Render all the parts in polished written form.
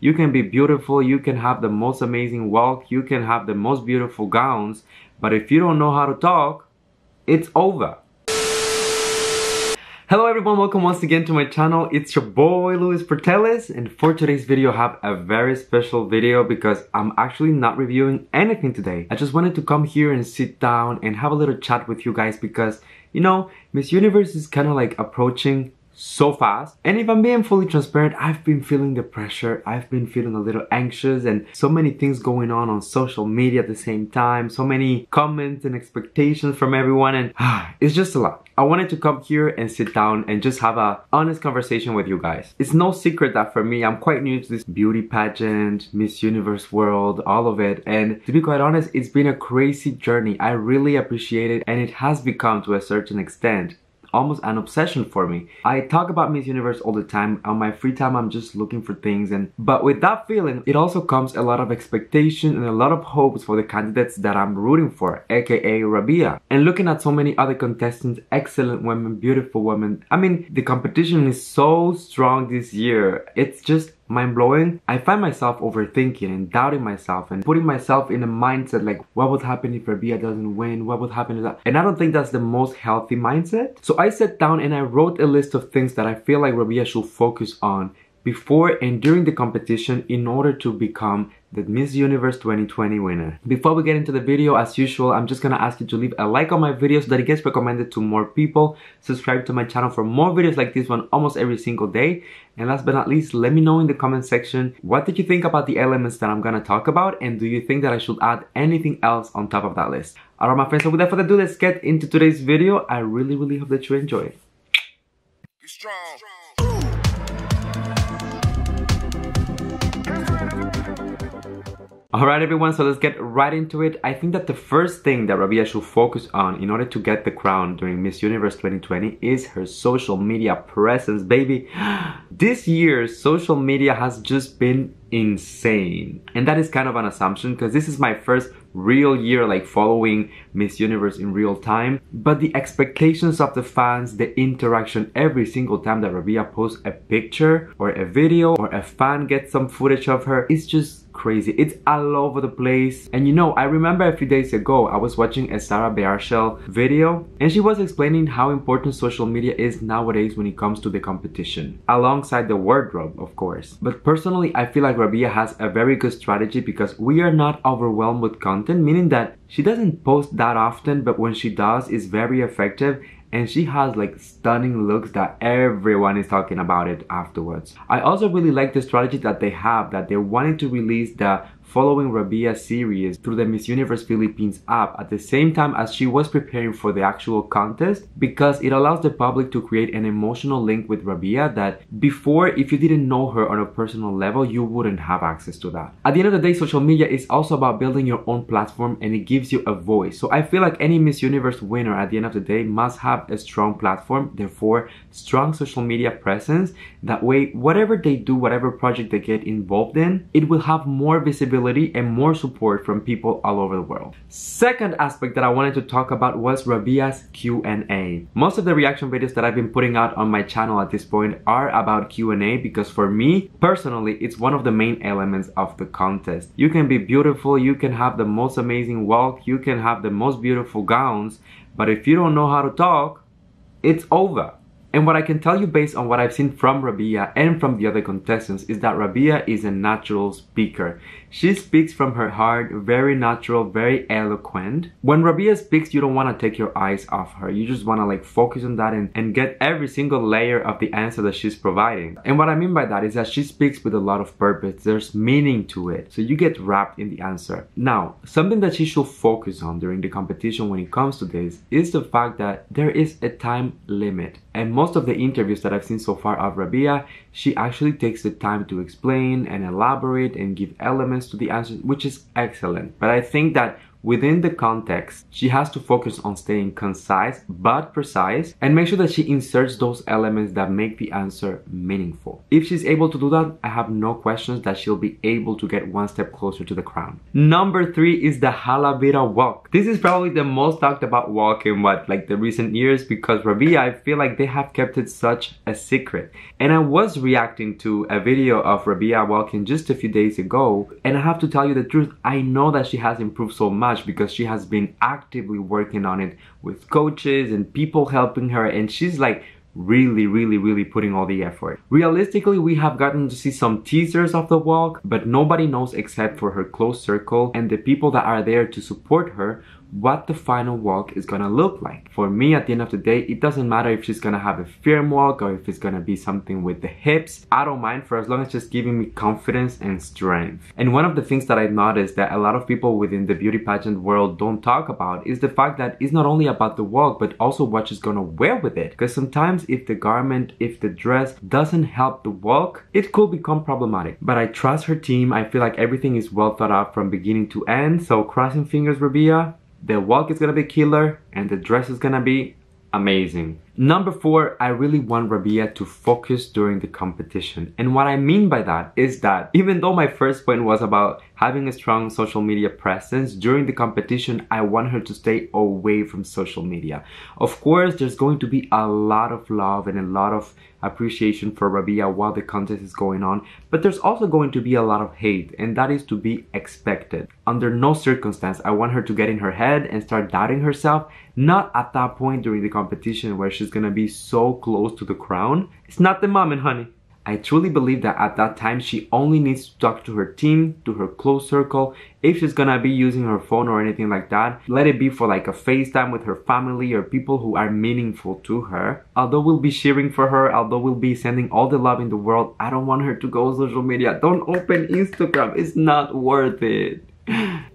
You can be beautiful, you can have the most amazing walk, you can have the most beautiful gowns, but if you don't know how to talk, it's over. Hello everyone, welcome once again to my channel. It's your boy Portelles, and for today's video I have a very special video because I'm actually not reviewing anything today. I just wanted to come here and sit down and have a little chat with you guys because, you know, Miss Universe is kind of like approaching so fast, and if I'm being fully transparent, I've been feeling the pressure. I've been feeling a little anxious, and so many things going on social media at the same time, so many comments and expectations from everyone, and it's just a lot. I wanted to come here and sit down and just have a honest conversation with you guys. It's no secret that for me, I'm quite new to this beauty pageant, Miss Universe world, all of it, and to be quite honest, it's been a crazy journey. I really appreciate it, and it has become, to a certain extent, almost an obsession for me. I talk about Miss Universe all the time. On my free time, I'm just looking for things, but with that feeling, it also comes a lot of expectation and a lot of hopes for the candidates that I'm rooting for, aka Rabiya. And looking at so many other contestants, excellent women, beautiful women. I mean, the competition is so strong this year. It's just mind-blowing. I find myself overthinking and doubting myself and putting myself in a mindset like, what would happen if Rabiya doesn't win? What would happen to that? And I don't think that's the most healthy mindset. So I sat down and I wrote a list of things that I feel like Rabiya should focus on before and during the competition in order to become the Miss Universe 2020 winner. Before we get into the video, as usual, I'm just gonna ask you to leave a like on my video so that it gets recommended to more people. Subscribe to my channel for more videos like this one almost every single day. And last but not least, let me know in the comment section, what did you think about the elements that I'm gonna talk about, and do you think that I should add anything else on top of that list? Alright my friends, so without further ado, let's get into today's video. I really hope that you enjoy it. Be strong. Alright everyone, so let's get right into it. I think that the first thing that Rabiya should focus on in order to get the crown during Miss Universe 2020 is her social media presence, baby. This year, social media has just been insane. And that is kind of an assumption because this is my first real year like following Miss Universe in real time. But the expectations of the fans, the interaction every single time that Rabiya posts a picture or a video or a fan gets some footage of her, it's just crazy. It's all over the place. And you know, I remember a few days ago I was watching a Sarah Bearshell video and she was explaining how important social media is nowadays when it comes to the competition, alongside the wardrobe of course. But personally I feel like Rabiya has a very good strategy because we are not overwhelmed with content, meaning that she doesn't post that often, but when she does, it's very effective. And she has like stunning looks that everyone is talking about it afterwards. I also really like the strategy that they have, that they're wanting to release the Following Rabiya series through the Miss Universe Philippines app at the same time as she was preparing for the actual contest, because it allows the public to create an emotional link with Rabiya that before, if you didn't know her on a personal level, you wouldn't have access to that. At the end of the day, social media is also about building your own platform and it gives you a voice. So I feel like any Miss Universe winner at the end of the day must have a strong platform, therefore strong social media presence. That way, whatever they do, whatever project they get involved in, it will have more visibility and more support from people all over the world. Second aspect that I wanted to talk about was Rabiya's Q&A. Most of the reaction videos that I've been putting out on my channel at this point are about Q&A because for me, personally, it's one of the main elements of the contest. You can be beautiful, you can have the most amazing walk, you can have the most beautiful gowns, but if you don't know how to talk, it's over. And what I can tell you based on what I've seen from Rabiya and from the other contestants is that Rabiya is a natural speaker. She speaks from her heart, very natural, very eloquent. When Rabiya speaks, you don't want to take your eyes off her. You just want to like focus on that and get every single layer of the answer that she's providing. And what I mean by that is that she speaks with a lot of purpose. There's meaning to it. So you get wrapped in the answer. Now, something that she should focus on during the competition when it comes to this is the fact that there is a time limit. And most of the interviews that I've seen so far of Rabiya, she actually takes the time to explain and elaborate and give elements to the answers, which is excellent. But I think that within the context, she has to focus on staying concise but precise and make sure that she inserts those elements that make the answer meaningful. If she's able to do that, I have no questions that she'll be able to get one step closer to the crown. Number 3 is the Hala Bira walk. This is probably the most talked about walk in the recent years, because Rabiya, I feel like they have kept it such a secret. And I was reacting to a video of Rabiya walking just a few days ago, and I have to tell you the truth, I know that she has improved so much because she has been actively working on it with coaches and people helping her, and she's like really putting all the effort. Realistically, we have gotten to see some teasers of the walk, but nobody knows except for her close circle and the people that are there to support her what the final walk is gonna look like. For me, at the end of the day, it doesn't matter if she's gonna have a firm walk or if it's gonna be something with the hips. I don't mind, for as long as it's just giving me confidence and strength. And one of the things that I noticed that a lot of people within the beauty pageant world don't talk about is the fact that it's not only about the walk, but also what she's gonna wear with it. Because sometimes if the garment, if the dress doesn't help the walk, it could become problematic. But I trust her team. I feel like everything is well thought out from beginning to end. So crossing fingers, Rabiya. The walk is gonna be killer and the dress is gonna be amazing. Number 4, I really want Rabiya to focus during the competition. And what I mean by that is that even though my first point was about having a strong social media presence, during the competition, I want her to stay away from social media. Of course, there's going to be a lot of love and a lot of appreciation for Rabiya while the contest is going on, but there's also going to be a lot of hate, and that is to be expected. Under no circumstance, I want her to get in her head and start doubting herself, not at that point during the competition where she's gonna be so close to the crown. It's not the moment, honey. I truly believe that at that time, she only needs to talk to her team, to her close circle. If she's gonna be using her phone or anything like that, let it be for like a FaceTime with her family or people who are meaningful to her. Although we'll be cheering for her, although we'll be sending all the love in the world, I don't want her to go social media. Don't open Instagram. It's not worth it.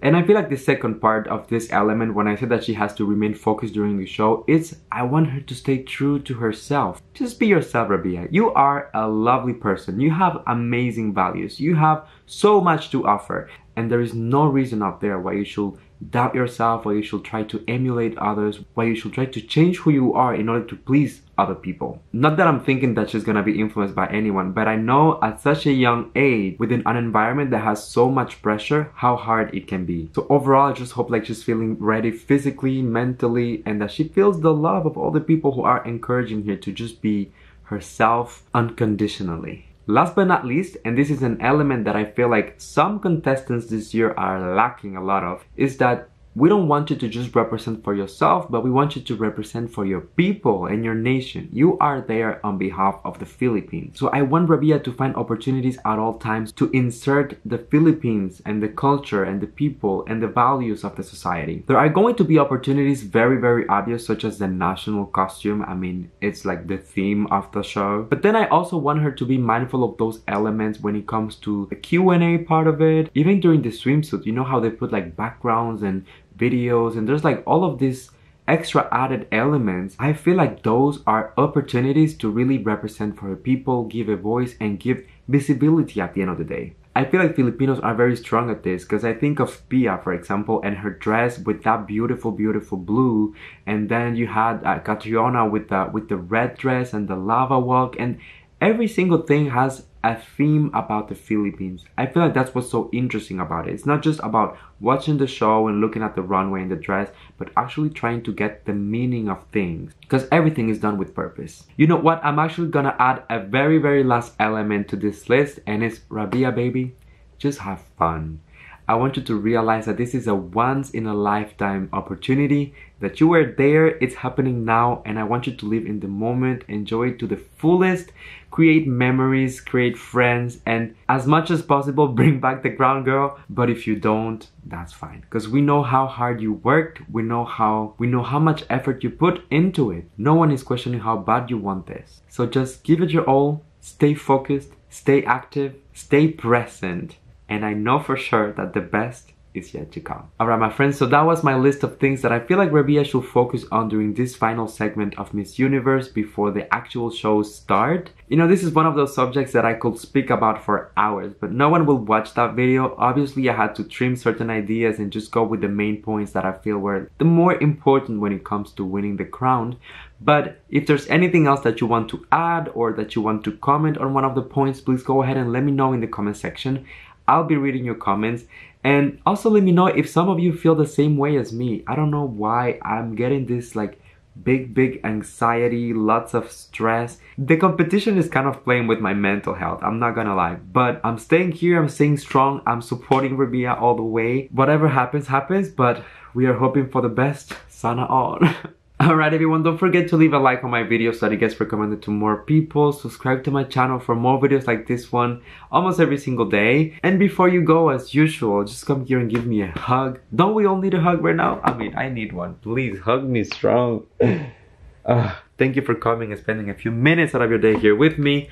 And I feel like the second part of this element, when I said that she has to remain focused during the show, it's I want her to stay true to herself. Just be yourself, Rabiya. You are a lovely person. You have amazing values. You have so much to offer. And there is no reason out there why you should doubt yourself, why you should try to emulate others, why you should try to change who you are in order to please other people. Not that I'm thinking that she's gonna be influenced by anyone, but I know at such a young age, within an environment that has so much pressure, how hard it can be. So overall, I just hope like she's feeling ready physically, mentally, and that she feels the love of all the people who are encouraging her to just be herself unconditionally. Last but not least, and this is an element that I feel like some contestants this year are lacking a lot of, is that we don't want you to just represent for yourself, but we want you to represent for your people and your nation. You are there on behalf of the Philippines. So I want Rabiya to find opportunities at all times to insert the Philippines and the culture and the people and the values of the society. There are going to be opportunities very obvious, such as the national costume. I mean, it's like the theme of the show. But then I also want her to be mindful of those elements when it comes to the Q&A part of it. Even during the swimsuit, you know how they put like backgrounds and videos, and there's like all of these extra added elements. I feel like those are opportunities to really represent for people, give a voice, and give visibility at the end of the day. I feel like Filipinos are very strong at this, because I think of Pia, for example, and her dress with that beautiful blue, and then you had Catriona with the red dress and the lava walk, and every single thing has a theme about the Philippines. I feel like that's what's so interesting about it. It's not just about watching the show and looking at the runway and the dress, but actually trying to get the meaning of things, because everything is done with purpose. You know what? I'm actually gonna add a very last element to this list, and it's Rabiya, baby, just have fun. I want you to realize that this is a once-in-a-lifetime opportunity, that you were there, it's happening now, and I want you to live in the moment, enjoy it to the fullest, create memories, create friends, and as much as possible, bring back the crown, girl. But if you don't, that's fine, because we know how hard you worked, we know how much effort you put into it. No one is questioning how bad you want this. So just give it your all, stay focused, stay active, stay present. And I know for sure that the best is yet to come. Alright my friends, so that was my list of things that I feel like Rabiya should focus on during this final segment of Miss Universe before the actual shows start. You know, this is one of those subjects that I could speak about for hours, but no one will watch that video. Obviously I had to trim certain ideas and just go with the main points that I feel were the more important when it comes to winning the crown. But if there's anything else that you want to add or that you want to comment on one of the points, please go ahead and let me know in the comment section. I'll be reading your comments. And also let me know if some of you feel the same way as me. I don't know why I'm getting this like big anxiety, lots of stress. The competition is kind of playing with my mental health, I'm not gonna lie. But I'm staying here, I'm staying strong, I'm supporting Rabiya all the way. Whatever happens, happens, but we are hoping for the best. Sana on. Alright everyone, don't forget to leave a like on my video so that it gets recommended to more people. Subscribe to my channel for more videos like this one almost every single day. And before you go, as usual, just come here and give me a hug. Don't we all need a hug right now? I mean, I need one. Please hug me strong. Thank you for coming and spending a few minutes out of your day here with me.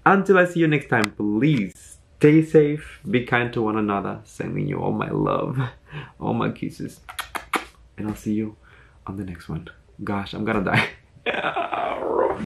Until I see you next time, please stay safe, be kind to one another. Sending you all my love, all my kisses. And I'll see you on the next one. Gosh, I'm gonna die.